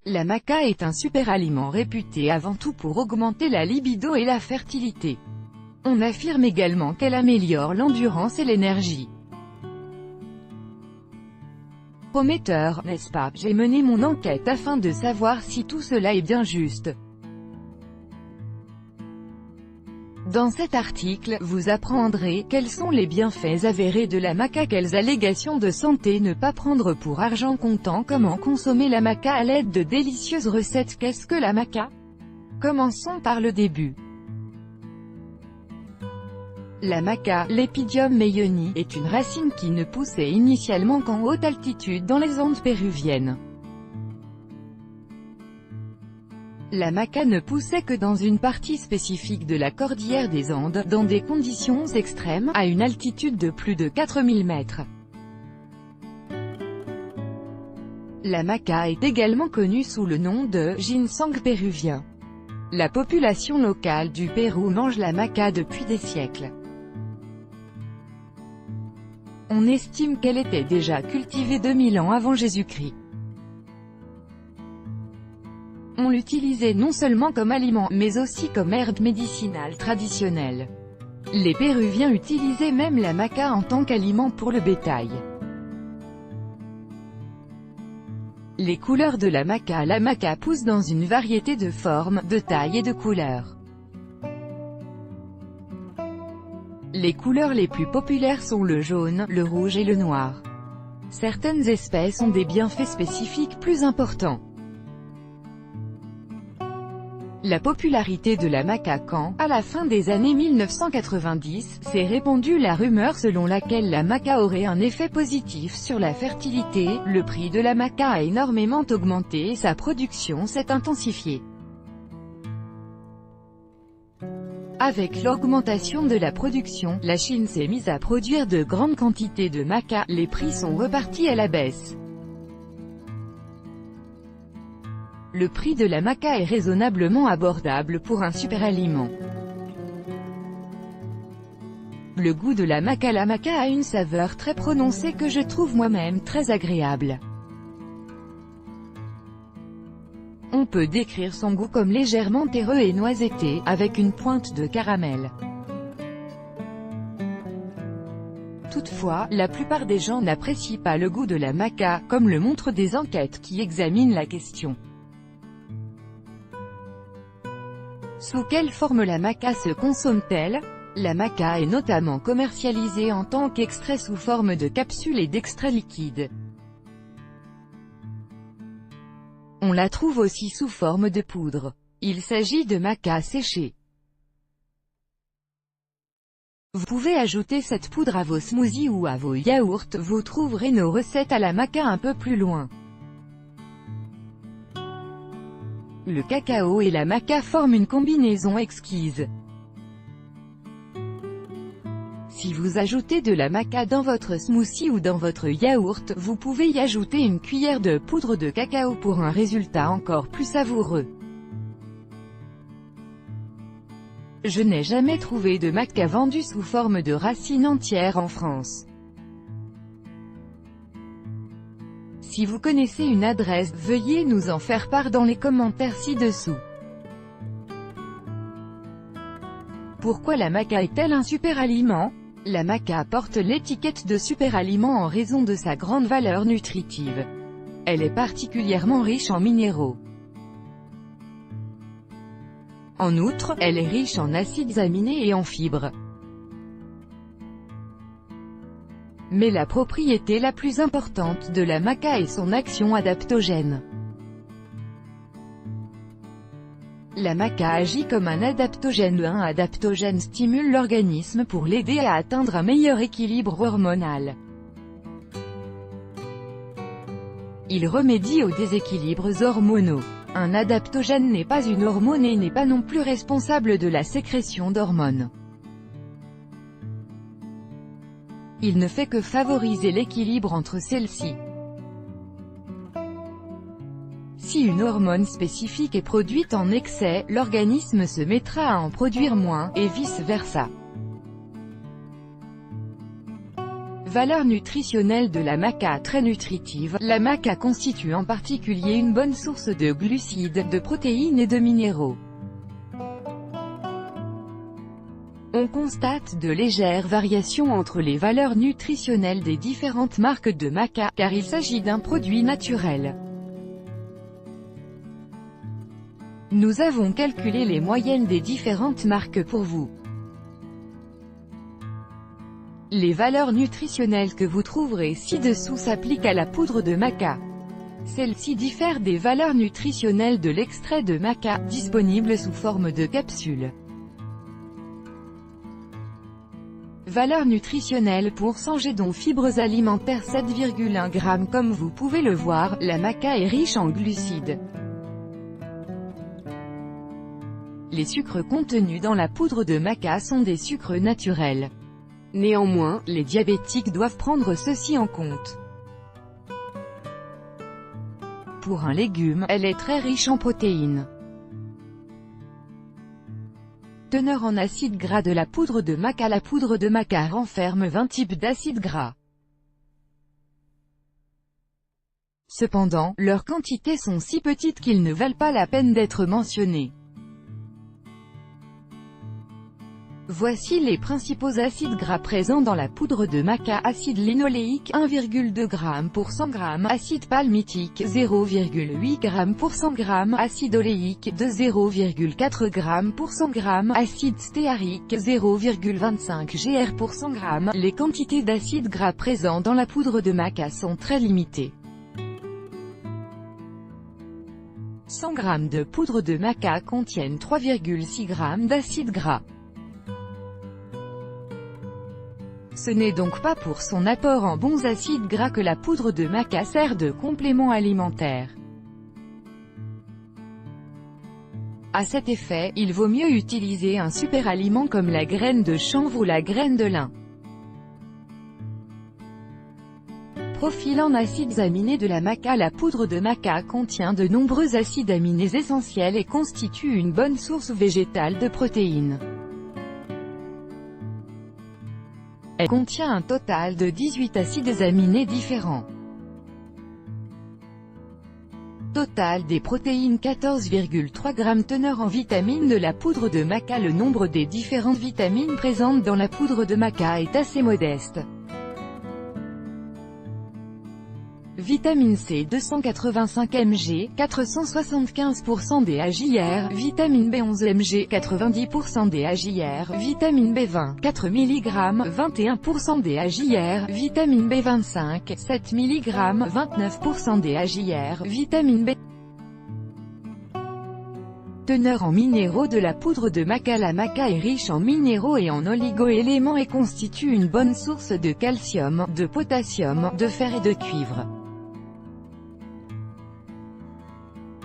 La maca est un superaliment réputé avant tout pour augmenter la libido et la fertilité. On affirme également qu'elle améliore l'endurance et l'énergie. Prometteur, n'est-ce pas? J'ai mené mon enquête afin de savoir si tout cela est bien juste. Dans cet article, vous apprendrez quels sont les bienfaits avérés de la maca, quelles allégations de santé ne pas prendre pour argent comptant, comment consommer la maca à l'aide de délicieuses recettes. Qu'est-ce que la maca? Commençons par le début. La maca, l'Epidium meyoni, est une racine qui ne poussait initialement qu'en haute altitude dans les Andes péruviennes. La maca ne poussait que dans une partie spécifique de la cordillère des Andes, dans des conditions extrêmes, à une altitude de plus de 4000 mètres. La maca est également connue sous le nom de ginseng péruvien. La population locale du Pérou mange la maca depuis des siècles. On estime qu'elle était déjà cultivée 2000 ans avant Jésus-Christ. On l'utilisait non seulement comme aliment, mais aussi comme herbe médicinale traditionnelle. Les Péruviens utilisaient même la maca en tant qu'aliment pour le bétail. Les couleurs de la maca pousse dans une variété de formes, de tailles et de couleurs. Les couleurs les plus populaires sont le jaune, le rouge et le noir. Certaines espèces ont des bienfaits spécifiques plus importants. La popularité de la maca quand, à la fin des années 1990, s'est répandue la rumeur selon laquelle la maca aurait un effet positif sur la fertilité. Le prix de la maca a énormément augmenté et sa production s'est intensifiée. Avec l'augmentation de la production, la Chine s'est mise à produire de grandes quantités de maca, les prix sont repartis à la baisse. Le prix de la maca est raisonnablement abordable pour un superaliment. Le goût de la maca a une saveur très prononcée que je trouve moi-même très agréable. On peut décrire son goût comme légèrement terreux et noisetté, avec une pointe de caramel. Toutefois, la plupart des gens n'apprécient pas le goût de la maca, comme le montrent des enquêtes qui examinent la question. Sous quelle forme la maca se consomme-t-elle? La maca est notamment commercialisée en tant qu'extrait sous forme de capsules et d'extraits liquides. On la trouve aussi sous forme de poudre. Il s'agit de maca séchée. Vous pouvez ajouter cette poudre à vos smoothies ou à vos yaourts, vous trouverez nos recettes à la maca un peu plus loin. Le cacao et la maca forment une combinaison exquise. Si vous ajoutez de la maca dans votre smoothie ou dans votre yaourt, vous pouvez y ajouter une cuillère de poudre de cacao pour un résultat encore plus savoureux. Je n'ai jamais trouvé de maca vendue sous forme de racine entière en France. Si vous connaissez une adresse, veuillez nous en faire part dans les commentaires ci-dessous. Pourquoi la maca est-elle un superaliment? La maca porte l'étiquette de superaliment en raison de sa grande valeur nutritive. Elle est particulièrement riche en minéraux. En outre, elle est riche en acides aminés et en fibres. Mais la propriété la plus importante de la maca est son action adaptogène. La maca agit comme un adaptogène. Un adaptogène stimule l'organisme pour l'aider à atteindre un meilleur équilibre hormonal. Il remédie aux déséquilibres hormonaux. Un adaptogène n'est pas une hormone et n'est pas non plus responsable de la sécrétion d'hormones. Il ne fait que favoriser l'équilibre entre celles-ci. Si une hormone spécifique est produite en excès, l'organisme se mettra à en produire moins, et vice-versa. Valeurs nutritionnelles de la maca. Très nutritive, la maca constitue en particulier une bonne source de glucides, de protéines et de minéraux. On constate de légères variations entre les valeurs nutritionnelles des différentes marques de maca, car il s'agit d'un produit naturel. Nous avons calculé les moyennes des différentes marques pour vous. Les valeurs nutritionnelles que vous trouverez ci-dessous s'appliquent à la poudre de maca. Celle-ci diffère des valeurs nutritionnelles de l'extrait de maca, disponible sous forme de capsules. Valeur nutritionnelle pour 100 g dont fibres alimentaires 7,1 g. Comme vous pouvez le voir, la maca est riche en glucides. Les sucres contenus dans la poudre de maca sont des sucres naturels. Néanmoins, les diabétiques doivent prendre ceci en compte. Pour un légume, elle est très riche en protéines. Teneur en acides gras de la poudre de maca. La poudre de maca renferme 20 types d'acides gras. Cependant, leurs quantités sont si petites qu'ils ne valent pas la peine d'être mentionnés. Voici les principaux acides gras présents dans la poudre de maca. Acide linoléique 1,2 g pour 100 g, acide palmitique 0,8 g pour 100 g, acide oléique de 0,4 g pour 100 g, acide stéarique 0,25 g pour 100 g. Les quantités d'acides gras présents dans la poudre de maca sont très limitées. 100 g de poudre de maca contiennent 3,6 g d'acides gras. Ce n'est donc pas pour son apport en bons acides gras que la poudre de maca sert de complément alimentaire. À cet effet, il vaut mieux utiliser un superaliment comme la graine de chanvre ou la graine de lin. Profil en acides aminés de la maca. La poudre de maca contient de nombreux acides aminés essentiels et constitue une bonne source végétale de protéines. Elle contient un total de 18 acides aminés différents. Total des protéines 14,3 g. Teneur en vitamines de la poudre de maca. Le nombre des différentes vitamines présentes dans la poudre de maca est assez modeste. Vitamine C 285 mg, 475% DHIR, vitamine B11 mg, 90% DHIR, vitamine B20, 4 mg, 21% DHIR, vitamine B25, 7 mg, 29% DHIR, vitamine B. Teneur en minéraux de la poudre de maca. La maca est riche en minéraux et en oligo-éléments et constitue une bonne source de calcium, de potassium, de fer et de cuivre.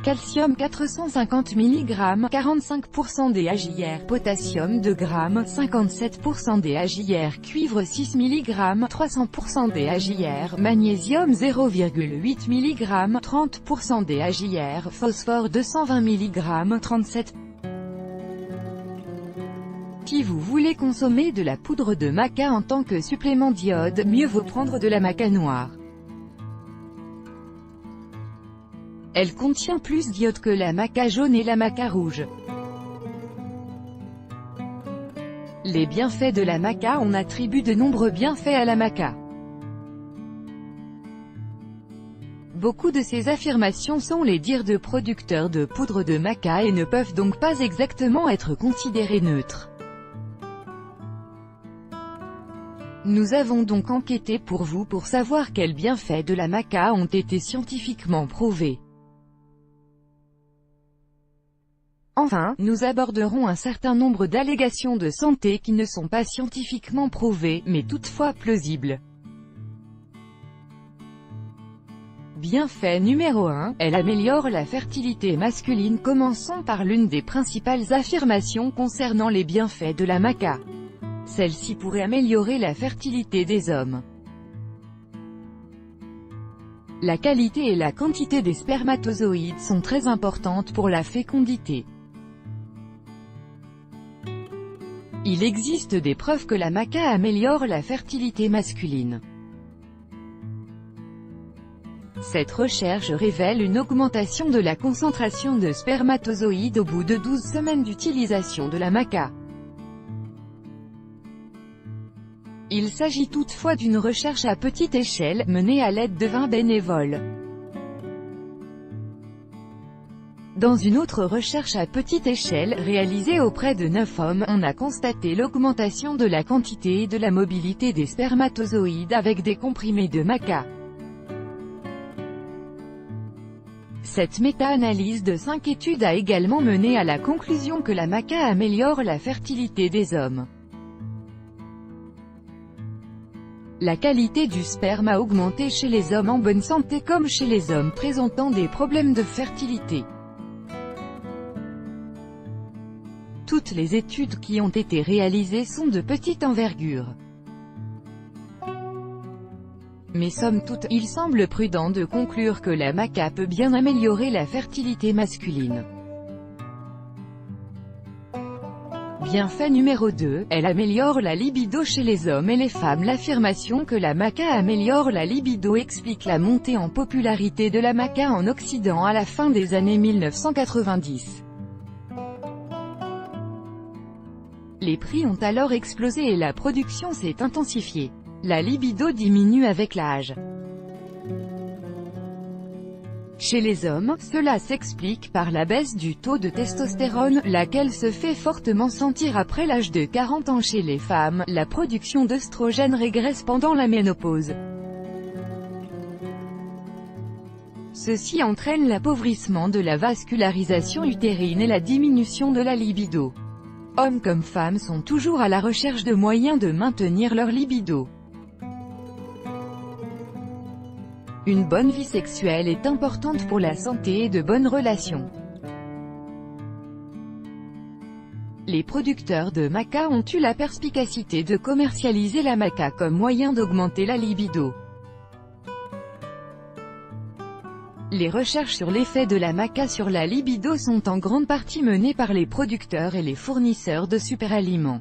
Calcium 450 mg, 45% DHIR, potassium 2 g, 57% DHIR, cuivre 6 mg, 300% DHIR, magnésium 0,8 mg, 30% DHIR, phosphore 220 mg, 37%. Si vous voulez consommer de la poudre de maca en tant que supplément d'iode, mieux vaut prendre de la maca noire. Elle contient plus d'iode que la maca jaune et la maca rouge. Les bienfaits de la maca. On attribue de nombreux bienfaits à la maca. Beaucoup de ces affirmations sont les dires de producteurs de poudre de maca et ne peuvent donc pas exactement être considérées neutres. Nous avons donc enquêté pour vous pour savoir quels bienfaits de la maca ont été scientifiquement prouvés. Enfin, nous aborderons un certain nombre d'allégations de santé qui ne sont pas scientifiquement prouvées, mais toutefois plausibles. Bienfait numéro 1, elle améliore la fertilité masculine. Commençons par l'une des principales affirmations concernant les bienfaits de la maca. Celle-ci pourrait améliorer la fertilité des hommes. La qualité et la quantité des spermatozoïdes sont très importantes pour la fécondité. Il existe des preuves que la maca améliore la fertilité masculine. Cette recherche révèle une augmentation de la concentration de spermatozoïdes au bout de 12 semaines d'utilisation de la maca. Il s'agit toutefois d'une recherche à petite échelle, menée à l'aide de 20 bénévoles. Dans une autre recherche à petite échelle, réalisée auprès de 9 hommes, on a constaté l'augmentation de la quantité et de la mobilité des spermatozoïdes avec des comprimés de maca. Cette méta-analyse de 5 études a également mené à la conclusion que la maca améliore la fertilité des hommes. La qualité du sperme a augmenté chez les hommes en bonne santé comme chez les hommes présentant des problèmes de fertilité. Toutes les études qui ont été réalisées sont de petite envergure. Mais somme toute, il semble prudent de conclure que la maca peut bien améliorer la fertilité masculine. Bienfait numéro 2, elle améliore la libido chez les hommes et les femmes. L'affirmation que la maca améliore la libido explique la montée en popularité de la maca en Occident à la fin des années 1990. Les prix ont alors explosé et la production s'est intensifiée. La libido diminue avec l'âge. Chez les hommes, cela s'explique par la baisse du taux de testostérone, laquelle se fait fortement sentir après l'âge de 40 ans. Chez les femmes, la production d'œstrogène régresse pendant la ménopause. Ceci entraîne l'appauvrissement de la vascularisation utérine et la diminution de la libido. Hommes comme femmes sont toujours à la recherche de moyens de maintenir leur libido. Une bonne vie sexuelle est importante pour la santé et de bonnes relations. Les producteurs de maca ont eu la perspicacité de commercialiser la maca comme moyen d'augmenter la libido. Les recherches sur l'effet de la maca sur la libido sont en grande partie menées par les producteurs et les fournisseurs de superaliments.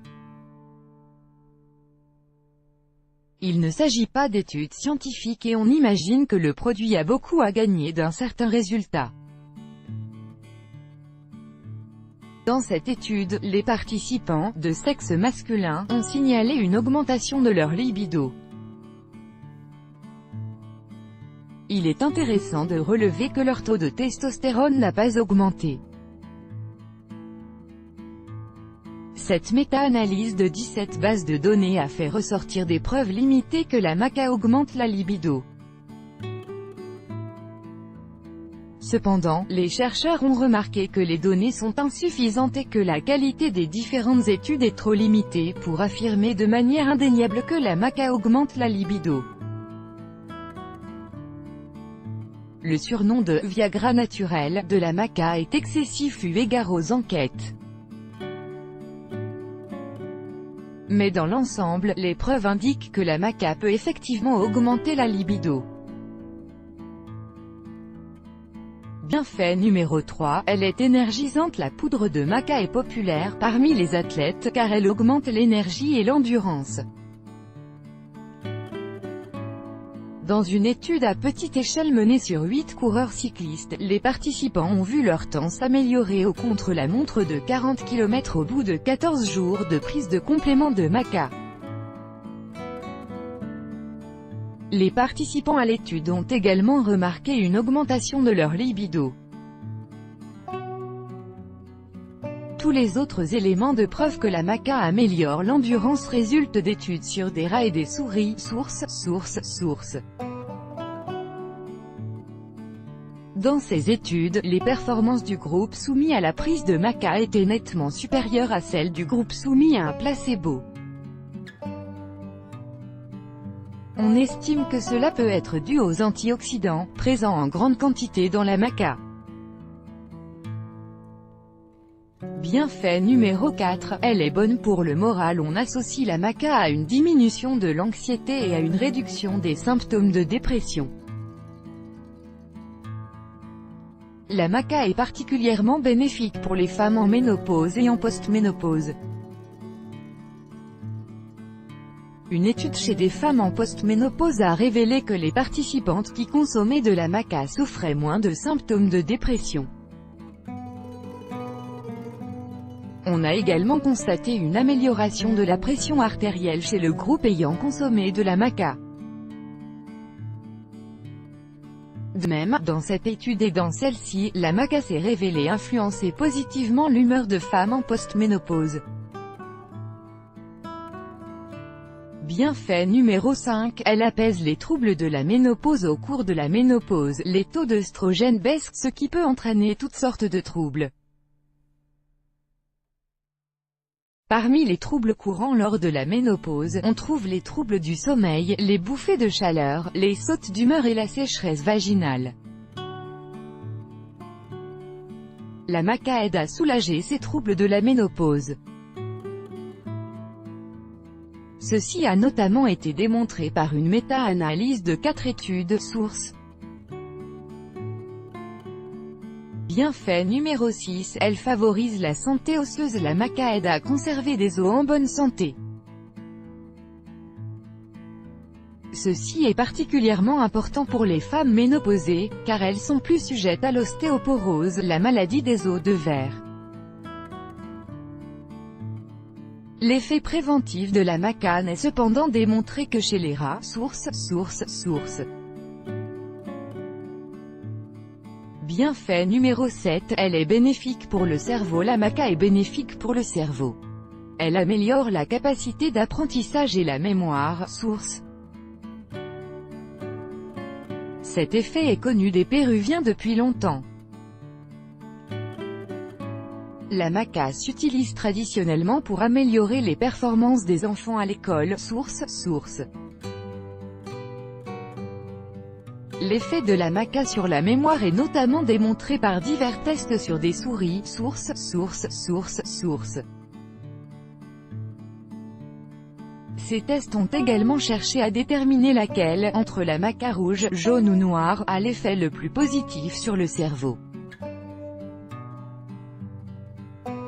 Il ne s'agit pas d'études scientifiques et on imagine que le produit a beaucoup à gagner d'un certain résultat. Dans cette étude, les participants, de sexe masculin, ont signalé une augmentation de leur libido. Il est intéressant de relever que leur taux de testostérone n'a pas augmenté. Cette méta-analyse de 17 bases de données a fait ressortir des preuves limitées que la maca augmente la libido. Cependant, les chercheurs ont remarqué que les données sont insuffisantes et que la qualité des différentes études est trop limitée pour affirmer de manière indéniable que la maca augmente la libido. Le surnom de « Viagra naturel » de la maca est excessif eu égard aux enquêtes. Mais dans l'ensemble, les preuves indiquent que la maca peut effectivement augmenter la libido. Bienfait numéro 3, elle est énergisante. La poudre de maca est populaire parmi les athlètes car elle augmente l'énergie et l'endurance. Dans une étude à petite échelle menée sur 8 coureurs cyclistes, les participants ont vu leur temps s'améliorer au contre-la-montre de 40 km au bout de 14 jours de prise de complément de maca. Les participants à l'étude ont également remarqué une augmentation de leur libido. Tous les autres éléments de preuve que la maca améliore l'endurance résultent d'études sur des rats et des souris. Source. Dans ces études, les performances du groupe soumis à la prise de maca étaient nettement supérieures à celles du groupe soumis à un placebo. On estime que cela peut être dû aux antioxydants, présents en grande quantité dans la maca. Bienfait numéro 4, elle est bonne pour le moral. On associe la maca à une diminution de l'anxiété et à une réduction des symptômes de dépression. La maca est particulièrement bénéfique pour les femmes en ménopause et en post-ménopause. Une étude chez des femmes en post-ménopause a révélé que les participantes qui consommaient de la maca souffraient moins de symptômes de dépression. On a également constaté une amélioration de la pression artérielle chez le groupe ayant consommé de la maca. De même, dans cette étude et dans celle-ci, la maca s'est révélée influencer positivement l'humeur de femmes en post-ménopause. Bienfait numéro 5, elle apaise les troubles de la ménopause. Au cours de la ménopause, les taux d'œstrogène baissent, ce qui peut entraîner toutes sortes de troubles. Parmi les troubles courants lors de la ménopause, on trouve les troubles du sommeil, les bouffées de chaleur, les sautes d'humeur et la sécheresse vaginale. La maca aide à soulager ces troubles de la ménopause. Ceci a notamment été démontré par une méta-analyse de 4 études sources. Bienfait numéro 6, elle favorise la santé osseuse. La maca aide à conserver des os en bonne santé. Ceci est particulièrement important pour les femmes ménopausées, car elles sont plus sujettes à l'ostéoporose, la maladie des os de verre. L'effet préventif de la maca n'est cependant démontré que chez les rats. Source. Bienfait numéro 7, elle est bénéfique pour le cerveau. La maca est bénéfique pour le cerveau. Elle améliore la capacité d'apprentissage et la mémoire. Source. Cet effet est connu des Péruviens depuis longtemps. La maca s'utilise traditionnellement pour améliorer les performances des enfants à l'école. Source. L'effet de la maca sur la mémoire est notamment démontré par divers tests sur des souris. Source. Ces tests ont également cherché à déterminer laquelle, entre la maca rouge, jaune ou noire, a l'effet le plus positif sur le cerveau.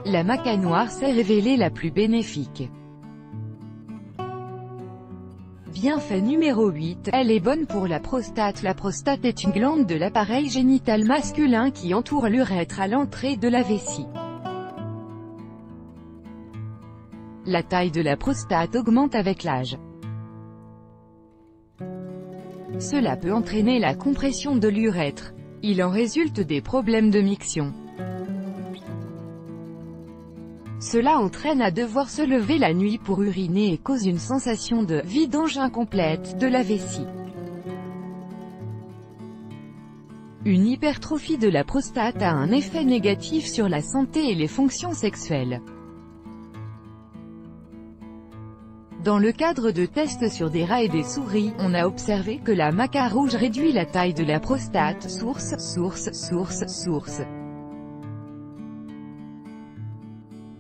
La maca noire s'est révélée la plus bénéfique. Bienfait numéro 8, elle est bonne pour la prostate. La prostate est une glande de l'appareil génital masculin qui entoure l'urètre à l'entrée de la vessie. La taille de la prostate augmente avec l'âge. Cela peut entraîner la compression de l'urètre. Il en résulte des problèmes de miction. Cela entraîne à devoir se lever la nuit pour uriner et cause une sensation de vidange incomplète de la vessie. Une hypertrophie de la prostate a un effet négatif sur la santé et les fonctions sexuelles. Dans le cadre de tests sur des rats et des souris, on a observé que la maca rouge réduit la taille de la prostate. Source.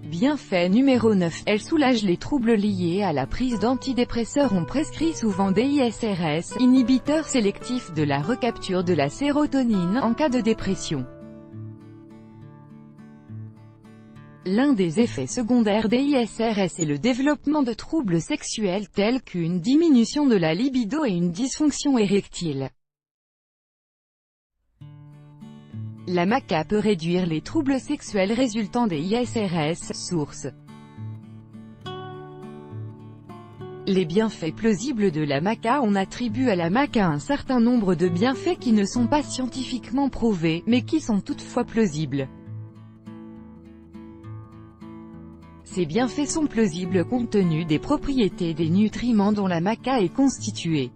Bienfait numéro 9, elle soulage les troubles liés à la prise d'antidépresseurs. On prescrit souvent des ISRS, inhibiteurs sélectifs de la recapture de la sérotonine, en cas de dépression. L'un des effets secondaires des ISRS est le développement de troubles sexuels tels qu'une diminution de la libido et une dysfonction érectile. La maca peut réduire les troubles sexuels résultant des ISRS. Source. Les bienfaits plausibles de la maca. On attribue à la maca un certain nombre de bienfaits qui ne sont pas scientifiquement prouvés, mais qui sont toutefois plausibles. Ces bienfaits sont plausibles compte tenu des propriétés des nutriments dont la maca est constituée.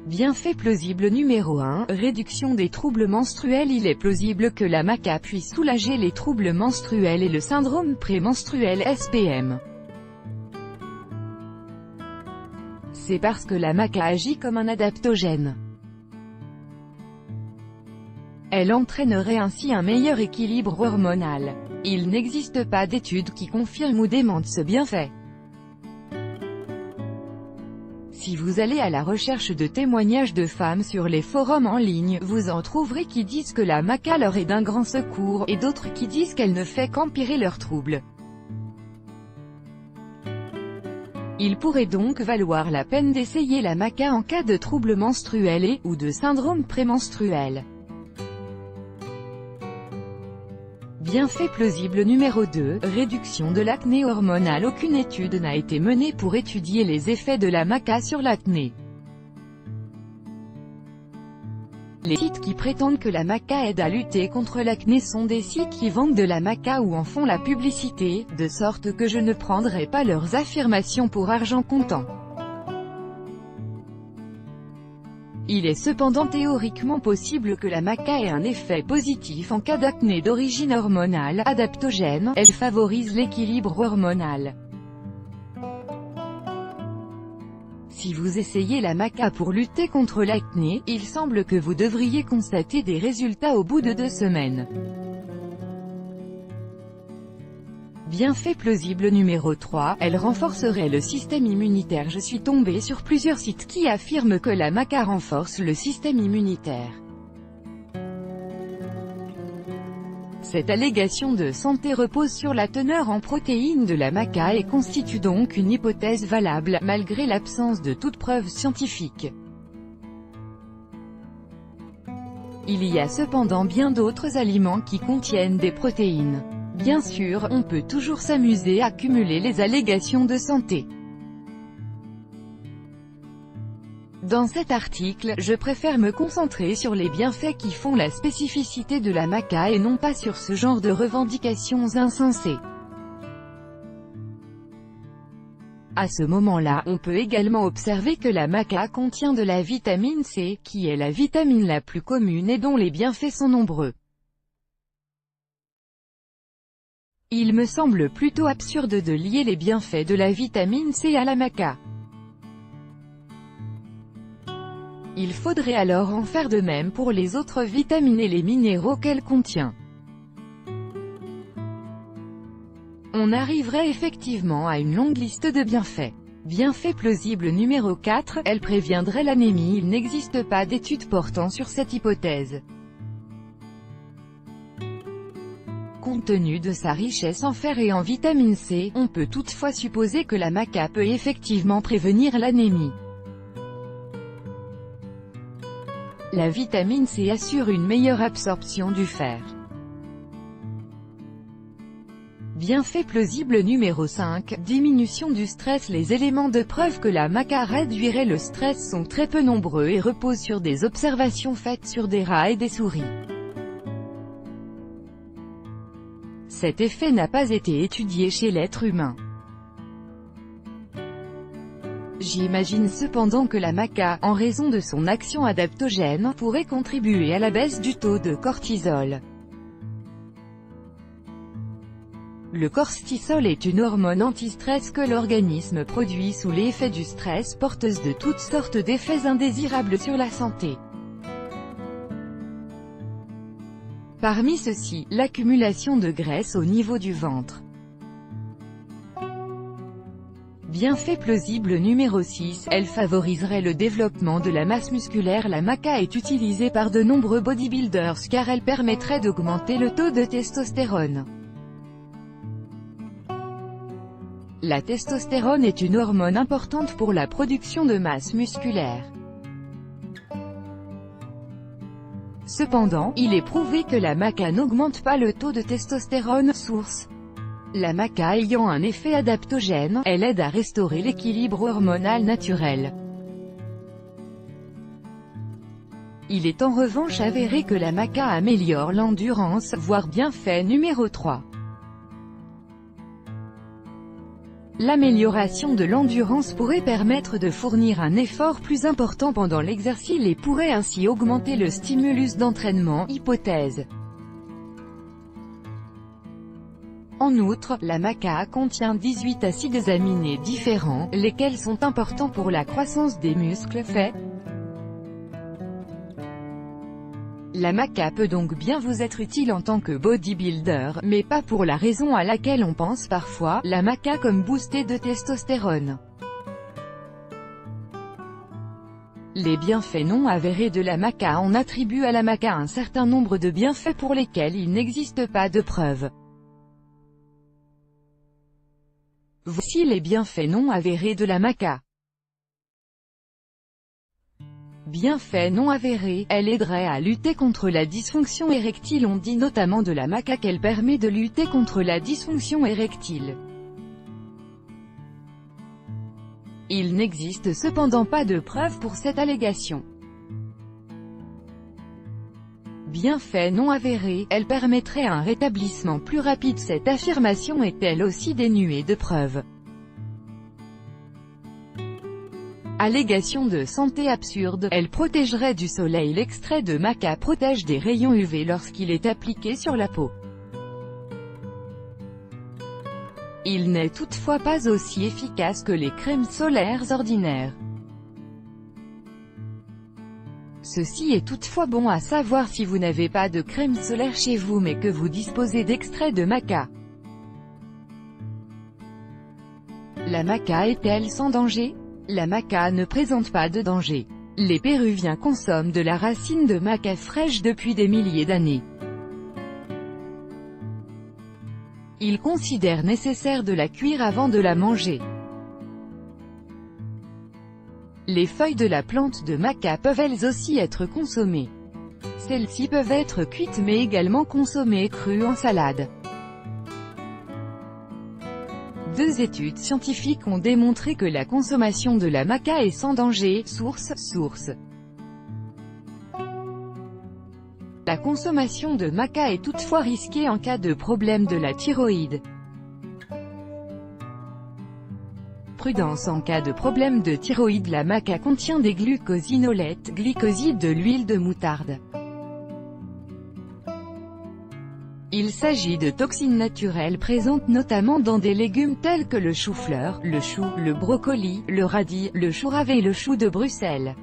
Bienfait plausible numéro 1, réduction des troubles menstruels. Il est plausible que la maca puisse soulager les troubles menstruels et le syndrome prémenstruel SPM. C'est parce que la maca agit comme un adaptogène. Elle entraînerait ainsi un meilleur équilibre hormonal. Il n'existe pas d'études qui confirment ou démentent ce bienfait. Si vous allez à la recherche de témoignages de femmes sur les forums en ligne, vous en trouverez qui disent que la maca leur est d'un grand secours, et d'autres qui disent qu'elle ne fait qu'empirer leurs troubles. Il pourrait donc valoir la peine d'essayer la maca en cas de troubles menstruels et, ou de syndrome prémenstruel. Bienfait plausible numéro 2, réduction de l'acné hormonale. Aucune étude n'a été menée pour étudier les effets de la maca sur l'acné. Les sites qui prétendent que la maca aide à lutter contre l'acné sont des sites qui vendent de la maca ou en font la publicité, de sorte que je ne prendrai pas leurs affirmations pour argent comptant. Il est cependant théoriquement possible que la maca ait un effet positif en cas d'acné d'origine hormonale, adaptogène, elle favorise l'équilibre hormonal. Si vous essayez la maca pour lutter contre l'acné, il semble que vous devriez constater des résultats au bout de 2 semaines. Bienfait plausible numéro 3, elle renforcerait le système immunitaire. Je suis tombé sur plusieurs sites qui affirment que la maca renforce le système immunitaire. Cette allégation de santé repose sur la teneur en protéines de la maca et constitue donc une hypothèse valable, malgré l'absence de toute preuve scientifique. Il y a cependant bien d'autres aliments qui contiennent des protéines. Bien sûr, on peut toujours s'amuser à cumuler les allégations de santé. Dans cet article, je préfère me concentrer sur les bienfaits qui font la spécificité de la maca et non pas sur ce genre de revendications insensées. À ce moment-là, on peut également observer que la maca contient de la vitamine C, qui est la vitamine la plus commune et dont les bienfaits sont nombreux. Il me semble plutôt absurde de lier les bienfaits de la vitamine C à la maca. Il faudrait alors en faire de même pour les autres vitamines et les minéraux qu'elle contient. On arriverait effectivement à une longue liste de bienfaits. Bienfait plausible numéro 4, elle préviendrait l'anémie. Il n'existe pas d'études portant sur cette hypothèse. Compte tenu de sa richesse en fer et en vitamine C, on peut toutefois supposer que la maca peut effectivement prévenir l'anémie. La vitamine C assure une meilleure absorption du fer. Bienfait plausible numéro 5, diminution du stress. Les éléments de preuve que la maca réduirait le stress sont très peu nombreux et reposent sur des observations faites sur des rats et des souris. Cet effet n'a pas été étudié chez l'être humain. J'imagine cependant que la maca, en raison de son action adaptogène, pourrait contribuer à la baisse du taux de cortisol. Le cortisol est une hormone anti-stress que l'organisme produit sous l'effet du stress, porteuse de toutes sortes d'effets indésirables sur la santé. Parmi ceux-ci, l'accumulation de graisse au niveau du ventre. Bienfait plausible numéro 6, elle favoriserait le développement de la masse musculaire. La maca est utilisée par de nombreux bodybuilders car elle permettrait d'augmenter le taux de testostérone. La testostérone est une hormone importante pour la production de masse musculaire. Cependant, il est prouvé que la maca n'augmente pas le taux de testostérone. Source: la maca ayant un effet adaptogène, elle aide à restaurer l'équilibre hormonal naturel. Il est en revanche avéré que la maca améliore l'endurance, voire bienfait numéro 3. L'amélioration de l'endurance pourrait permettre de fournir un effort plus important pendant l'exercice et pourrait ainsi augmenter le stimulus d'entraînement. Hypothèse. En outre, la maca contient 18 acides aminés différents, lesquels sont importants pour la croissance des muscles. Fait. La maca peut donc bien vous être utile en tant que bodybuilder, mais pas pour la raison à laquelle on pense parfois, la maca comme booster de testostérone. Les bienfaits non avérés de la maca. On attribue à la maca un certain nombre de bienfaits pour lesquels il n'existe pas de preuves. Voici les bienfaits non avérés de la maca. Bienfaits non avérés, elle aiderait à lutter contre la dysfonction érectile. On dit notamment de la maca qu'elle permet de lutter contre la dysfonction érectile. Il n'existe cependant pas de preuve pour cette allégation. Bienfait non avéré, elle permettrait un rétablissement plus rapide. Cette affirmation est elle aussi dénuée de preuves. Allégation de santé absurde, elle protégerait du soleil. L'extrait de maca protège des rayons UV lorsqu'il est appliqué sur la peau. Il n'est toutefois pas aussi efficace que les crèmes solaires ordinaires. Ceci est toutefois bon à savoir si vous n'avez pas de crème solaire chez vous mais que vous disposez d'extrait de maca. La maca est-elle sans danger? La maca ne présente pas de danger. Les Péruviens consomment de la racine de maca fraîche depuis des milliers d'années. Ils considèrent nécessaire de la cuire avant de la manger. Les feuilles de la plante de maca peuvent elles aussi être consommées. Celles-ci peuvent être cuites mais également consommées crues en salade. 2 études scientifiques ont démontré que la consommation de la maca est sans danger. Source. La consommation de maca est toutefois risquée en cas de problème de la thyroïde. Prudence en cas de problème de thyroïde. La maca contient des glucosinolates, glycosides de l'huile de moutarde. Il s'agit de toxines naturelles présentes notamment dans des légumes tels que le chou-fleur, le chou, le brocoli, le radis, le chou rave et le chou de Bruxelles.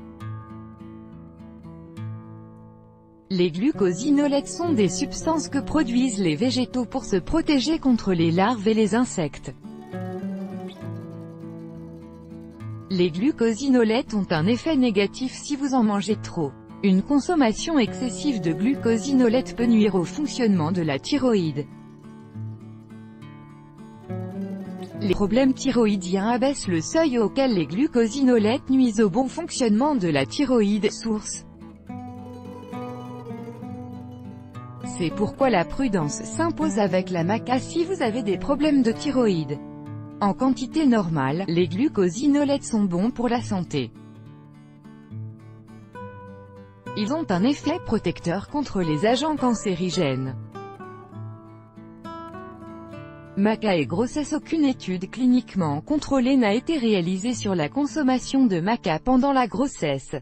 Les glucosinolates sont des substances que produisent les végétaux pour se protéger contre les larves et les insectes. Les glucosinolates ont un effet négatif si vous en mangez trop. Une consommation excessive de glucosinolates peut nuire au fonctionnement de la thyroïde. Les problèmes thyroïdiens abaissent le seuil auquel les glucosinolates nuisent au bon fonctionnement de la thyroïde. Source. C'est pourquoi la prudence s'impose avec la maca si vous avez des problèmes de thyroïde. En quantité normale, les glucosinolates sont bons pour la santé. Ils ont un effet protecteur contre les agents cancérigènes. Maca et grossesse. Aucune étude cliniquement contrôlée n'a été réalisée sur la consommation de maca pendant la grossesse.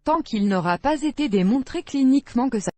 Tant qu'il n'aura pas été démontré cliniquement que sa